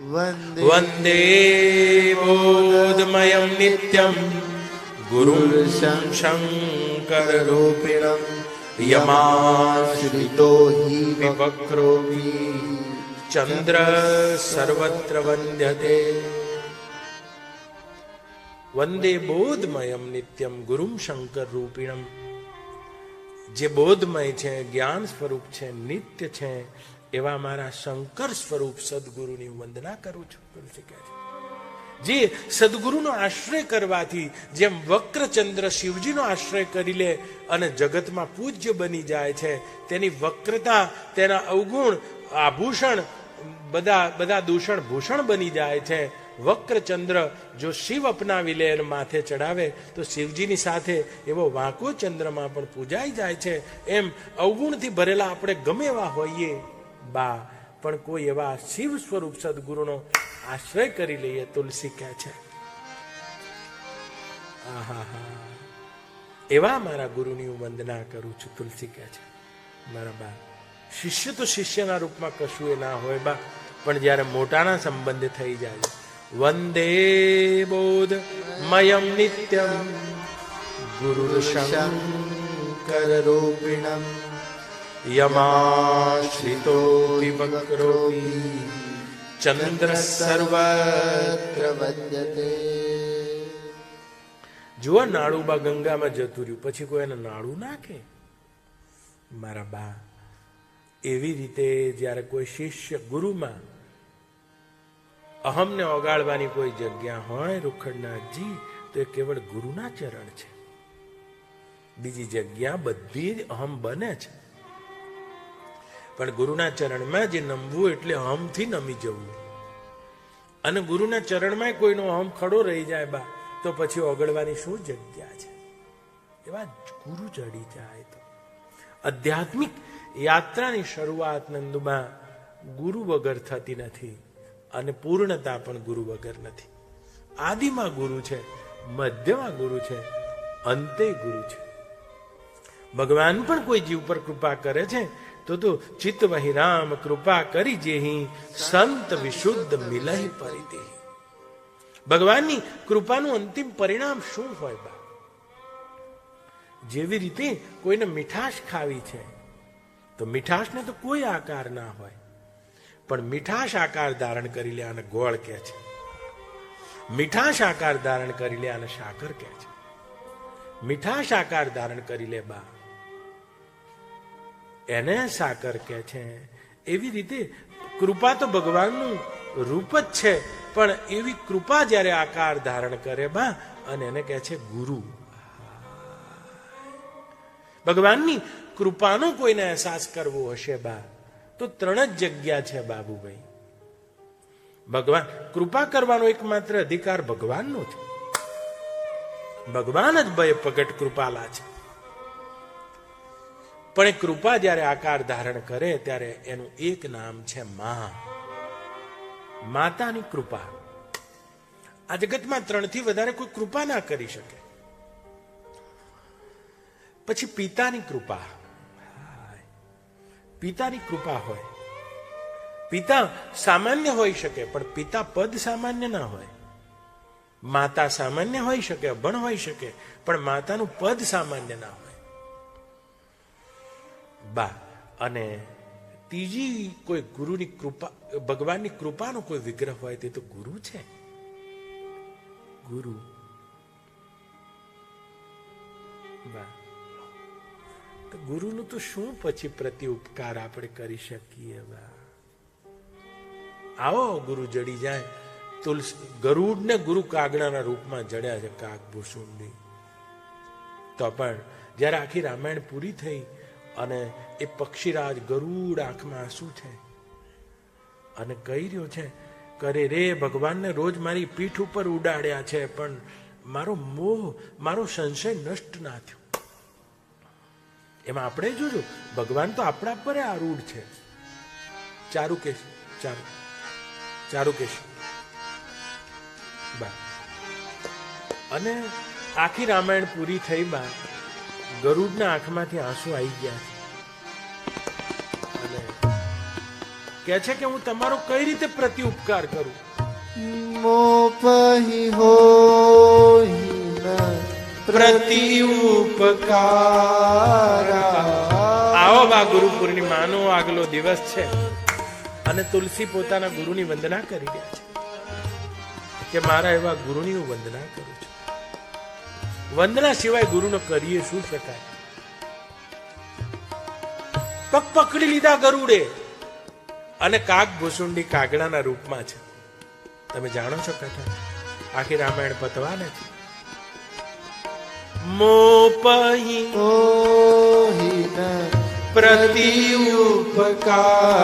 વંદે બોધમયં નિત્યં ગુરું શંકર રૂપિણં યમાશ્રિતો હિ વિવક્રોમિ ચંદ્ર સર્વત્ર વંદ્યતે. વંદે બોધમયં નિત્યમ ગુરુમ શંકર રૂપિણમ. જે બોધમય છે, જ્ઞાન સ્વરૂપ છે, નિત્ય છે એવા મારા શંકર સ્વરૂપ સદગુરુની વંદના કરું છું. તુલસી કહે છે જે સદગુરુનો આશ્રય કરવાથી જેમ વક્રચંદ્ર શિવજીનો આશ્રય કરી લે અને જગતમાં પૂજ્ય બની જાય છે, તેની વક્રતા, તેના અવગુણ, આભૂષણ બધા દૂષણ ભૂષણ બની જાય છે. વક્રચંદ્ર જો શિવ અપનાવી લે અને માથે ચડાવે તો શિવજીની સાથે એવો વાંકો ચંદ્રમાં પણ પૂજાઈ જાય છે. એમ અવગુણથી ભરેલા આપણે ગમે એવા હોઈએ બા, પણ કોઈ એવા શિવ સ્વરૂપ સદગુરુનો આશ્રય કરી લઈએ. તુલસી કહે છે આહા, એવા મારા ગુરુની હું વંદના કરું છું. તુલસી કહે છે મારા બા, શિષ્ય તો શિષ્યના રૂપમાં કશું એ ના હોય બા, પણ જયારે મોટાના સંબંધ થઈ જાય. વંદે બોધમયં નિત્યં ગુરુ શંકર રૂપિણં યમાશ્રિતો વિવક્રોમિ ચંદ્ર સર્વત્ર વંદ્યતે. જુઓ, નાળુબા ગંગામાં જતું રહ્યું, પછી કોઈ એને નાળું નાખે મારા બા. એવી રીતે જ્યારે કોઈ શિષ્ય ગુરુમાં અહમને ઓગાળવાની કોઈ જગ્યા હોય રૂખડનાથજી, તો એ કેવળ ગુરુના ચરણ છે. બીજી જગ્યા બધી જ અહમ બને છે, પણ ગુરુના ચરણમાં જે નમવું એટલે અહમથી નમી જવું. અને ગુરુના ચરણમાં કોઈનો અહમ ખડો રહી જાય બા, તો પછી ઓગળવાની શું જગ્યા છે? એવા ગુરુ ચડી જાય તો આધ્યાત્મિક યાત્રાની શરૂઆત નંદુમાં ગુરુ વગર થતી નથી, અને પૂર્ણતા પણ ગુરુ વગર નથી. આદિમાં ગુરુ છે, મધ્યમાં ગુરુ છે, અંતે ગુરુ છે. ભગવાન પણ કોઈ જીવ પર કૃપા કરે છે તો ચિત્ત વહી રામ કૃપા કરી જેહી સંત વિશુદ્ધ મિલહી પરિતે. ભગવાનની કૃપાનું અંતિમ પરિણામ શું હોય બા? જેવી રીતે કોઈને મીઠાશ ખાવી છે તો મીઠાશને તો કોઈ આકાર ના હોય, પણ મીઠાશ આકાર ધારણ કરી લે અને ગોળ કહે છે. મીઠાશ આકાર ધારણ કરી લે અને સાકર કહે છે. મીઠાશ આકાર ધારણ કરી લે બા, એને સાકર કહે છે. એવી રીતે કૃપા તો ભગવાનનું રૂપ જ છે, પણ એવી કૃપા જ્યારે આકાર ધારણ કરે બા, અને એને કહે છે ગુરુ. ભગવાનની કૃપાનો કોઈને અહેસાસ કરવો હશે બા, તો ત્રણ જ જગ્યા છે બાબુભાઈ. ભગવાન કૃપા કરવાનો એકમાત્ર અધિકાર ભગવાનનો છે. ભગવાન જ ભય પ્રગટ કૃપાલા છે. પણ એ કૃપા જ્યારે આકાર ધારણ કરે ત્યારે એનું એક નામ છે મા. માતાની કૃપા. આ જગતમાં 3 થી વધારે કોઈ કૃપા ના કરી શકે. પછી પિતાની કૃપા. પિતાની કૃપા હોય. પિતા સામાન્ય હોઈ શકે, પણ પિતા પદ સામાન્ય ના હોય. માતા સામાન્ય હોઈ શકે, અભણ હોઈ શકે, પણ માતાનું પદ સામાન્ય ના હોય બા. અને ત્રીજી કોઈ ગુરુની કૃપા, ભગવાનની કૃપાનો કોઈ વિગ્રહ હોય તે તો ગુરુ છે. ગુરુ બા. તો ગુરુનું તો શું પછી પ્રતિ ઉપકાર આપણે કરી શકીએ બા? આવો ગુરુ જડી જાય. તુલસી ગરુડ ને ગુરુ કાગડાના રૂપમાં જડ્યા છે, કાગભૂષુંડી. તો પણ જયારે આખી રામાયણ પૂરી થઈ અને એ પક્ષીરાજ ગરુડ આંખમાં આંસુ છે અને કહી રહ્યો છે, કરે રે ભગવાનને રોજ મારી પીઠ ઉપર ઉડાડ્યા છે, પણ મારો મોહ, મારો સંશય નષ્ટ ના થયો. એમાં આપણે જોજો, ભગવાન તો આપણા પર આરૂઢ છે. ચારુકેશ બા. અને આખી રામાયણ પૂરી થઈ બા, ગરુડના આંખમાંથી આંસુ આવી ગયા અને કે છે કે હું તમારો કઈ રીતે પ્રતિ ઉપકાર કરું. મોપહી હોહિ ન પ્રતિ ઉપકારા. આવો બા ગુરુ પૂર્ણિમાનો આગલો દિવસ છે અને તુલસી પોતાના ગુરુની વંદના કરી રહ્યા છે કે મારા એવા ગુરુની હું વંદના કરું છું. વંદના સિવાય ગુરુનો કરીએ શું શકાય? પગ પકડી લીધા ગરુડે અને કાગ ભૂસુંડી કાગડાના રૂપમાં છે. તમે જાણો છો કથા? આખી રામાયણ પતવાને છે. મોપહી હોહિ ન પ્રતિ ઉપકારા.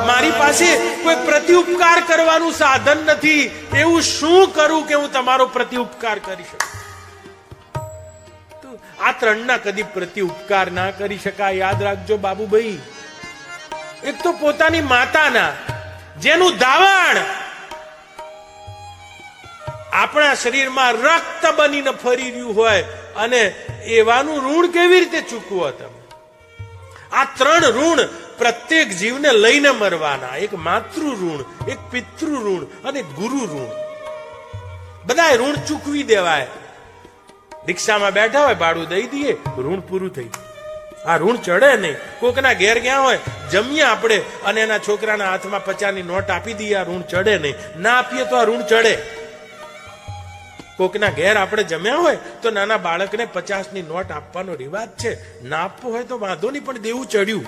મારી પાસે કોઈ પ્રતિ ઉપકાર કરવાનું સાધન નથી. એવું શું કરું કે હું તમારો પ્રતિ ઉપકાર કરી શકું? આ ત્રણના કદી પ્રતિ ઉપકાર ના કરી શકાય. યાદ રાખજો બાબુભાઈ. એક તો પોતાની માતાના, જેનું ધાવણ આપણા શરીરમાં રક્ત બનીને ફરી રહ્યું હોય, અને એવાનું ઋણ કેવી રીતે ચૂકવો તમે? આ ત્રણ ઋણ પ્રત્યેક જીવને લઈને મરવાના. એક માતૃ ઋણ, એક પિતૃ ઋણ અને ગુરુ ઋણ. બધા ઋણ ચૂકવી દેવાય. રિક્ષામાં બેઠા હોય, ભાડું દઈ દઈએ, ઋણ પૂરું થઈ. આ ઋણ ચડે નહીં. કોકના ઘેર ગયા હોય, જમીએ આપણે અને એના છોકરાના હાથમાં 50ની નોટ આપી દઈએ, આ ઋણ ચડે નહીં. ના આપીએ તો આ ઋણ ચડે. કોકના ઘેર આપણે જમ્યા હોય તો નાના બાળકને 50ની નોટ આપવાનો રિવાજ છે. ના આપવો હોય તો વાંધો નહીં, પણ દેવું ચડ્યું.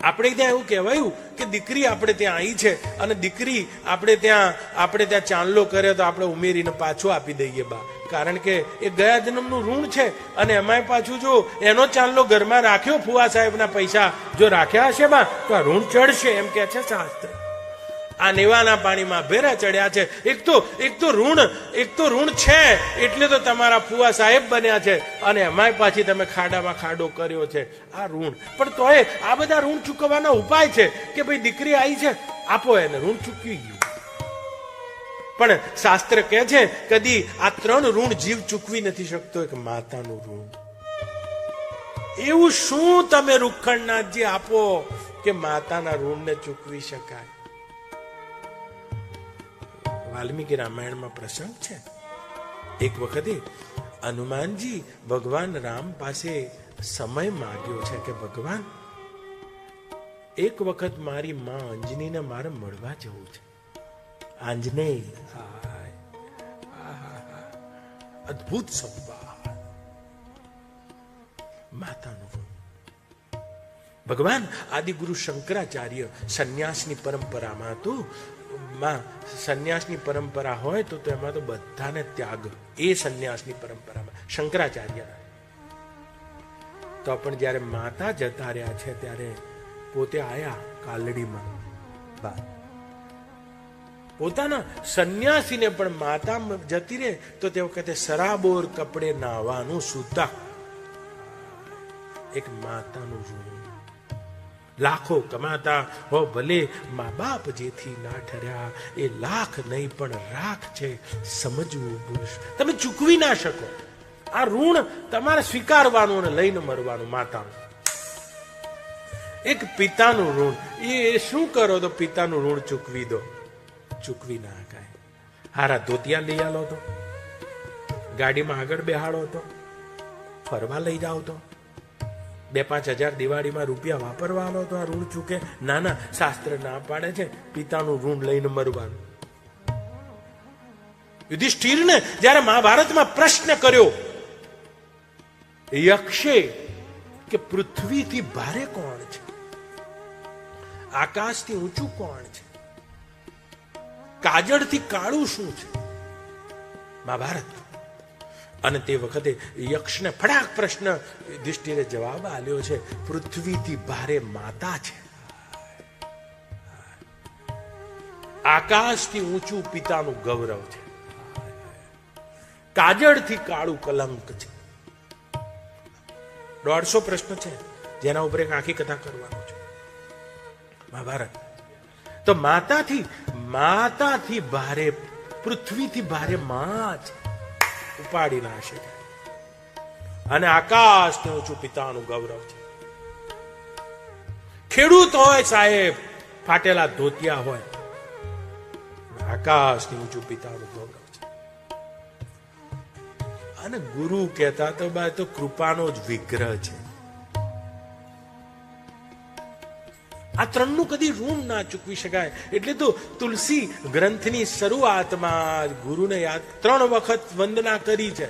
આપણે ત્યાં એવું કહેવાયું કે દીકરી આપણે ત્યાં આવી છે અને દીકરી આપણે ત્યાં ચાંદલો કર્યો તો આપણે ઉમેરીને પાછો આપી દઈએ બા. કારણ કે એ ગયા જન્મનું ઋણ છે. અને એમાંય પાછું જો એનો ચાંદલો ઘરમાં રાખ્યો, ફુવા સાહેબના પૈસા જો રાખ્યા હશે બા, તો આ ઋણ ચડશે, એમ કે છે શાસ્ત્ર. આ નેવાના પાણીમાં ભેરા ચડ્યા છે. એક તો ઋણ છે એટલે તો તમારા ફુવા સાહેબ બન્યા છે, અને એમાંય પાછી તમે ખાડામાં ખાડો કર્યો છે. આ ઋણ. પણ તોય આ બધા ઋણ ચૂકવવાના ઉપાય છે કે ભાઈ દીકરી આવી છે, આપો એને, ઋણ ચૂકવી ગયું. પણ શાસ્ત્ર કહે છે કદી આ ત્રણ ઋણ જીવ ચૂકવી નથી શકતો. એક માતાનું ઋણ. એવું શું તમે રૂખણનાથજી આપો કે માતાના ઋણને ચૂકવી શકાય? વાલ્મીકી રામાયણમાં પ્રસંગ છે. એક વખતે હનુમાનજી ભગવાન રામ પાસે સમય માંગ્યો છે કે ભગવાન, એક વખત મારી માં અંજનીને મારે મળવા જવું છે. આંજનેય, અદ્ભુત સંવાદ. માતાનું ભગવાન આદિગુરુ શંકરાચાર્ય સંન્યાસની પરંપરામાં તો સંન્યાસની પરંપરા હોય તો એમાં તો બધાને ત્યાગ. એ સંન્યાસની પરંપરામાં શંકરાચાર્ય. તો પણ જયારે માતા જતા રહ્યા છે ત્યારે પોતે આયા કાલડીમાં. પોતાના સંન્યાસીને પણ માતા જતી રહે તો તે વખતે સરાબોર કપડે નાવાનું સુતા. એક માતાનું ઋણ. લાખો કમાતા હો ભલે, મા બાપ જેથી ના ઠર્યા, એ લાખ નહીં પણ રાખ છે, સમજવું પુરુષ. તમે ચૂકવી ના શકો. આ ઋણ તમારે સ્વીકારવાનું અને લઈને મરવાનું. માતાનું. એક પિતાનું ઋણ. એ શું કરો તો પિતાનું ઋણ ચૂકવી દો. ચૂકવી ના કાય. હારા ધોતિયા લઈ આલો તો, ગાડીમાં આગળ બેહાડો તો, ફરવા લઈ જાઓ તો, 2-5 હજાર દિવાળીમાં રૂપિયા વાપરવાનો તો આ ઋણ ચૂકે? ના ના, શાસ્ત્ર ના પાડે છે પિતાનું ઋણ લઈને મરવાનું. યુધિષ્ઠિરને જ્યારે મહાભારતમાં પ્રશ્ન કર્યો યક્ષે કે પૃથ્વીથી ભારે કોણ છે, આકાશથી ઊંચું કોણ છે, કાજળથી કાળું શું છે? મહાભારત. અને તે વખતે યક્ષને ફડાક પ્રશ્ન યુધિષ્ઠિરે જવાબ આલ્યો છે, પૃથ્વીથી ભારે માતા છે, આકાશથી ઊંચું પિતાનું ગૌરવ છે, કાજળથી કાળું કલંક છે. 150 પ્રશ્ન છે જેના ઉપર એક આખી કથા કરવાનો છે. મહાભારત. તો માતાથી ભારે, પૃથ્વીથી ભારે માં છે, ઉપાડી ના શકાય. અને આકાશથી ઊંચું પિતાનું ગૌરવ છે. ખેડૂત હોય સાહેબ, ફાટેલા ધોતિયા હોય, આકાશની ઊંચું પિતાનું ગૌરવ છે. અને ગુરુ કહેતા તો બા તો કૃપાનો જ વિગ્રહ છે. આ ત્રણનું કદી ઋણ ના ચૂકવી શકાય. એટલે તો તુલસી ગ્રંથની શરૂઆતમાં ગુરુને યાદ 3 વખત વંદના કરી છે.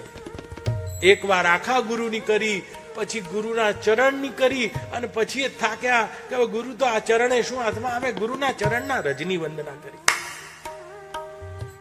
એકવાર આખા ગુરુની કરી, પછી ગુરુના ચરણની કરી, અને પછી થાક્યા કે ગુરુ તો આ ચરણે શું હાથમાં આવે, ગુરુના ચરણના રજની વંદના કરી.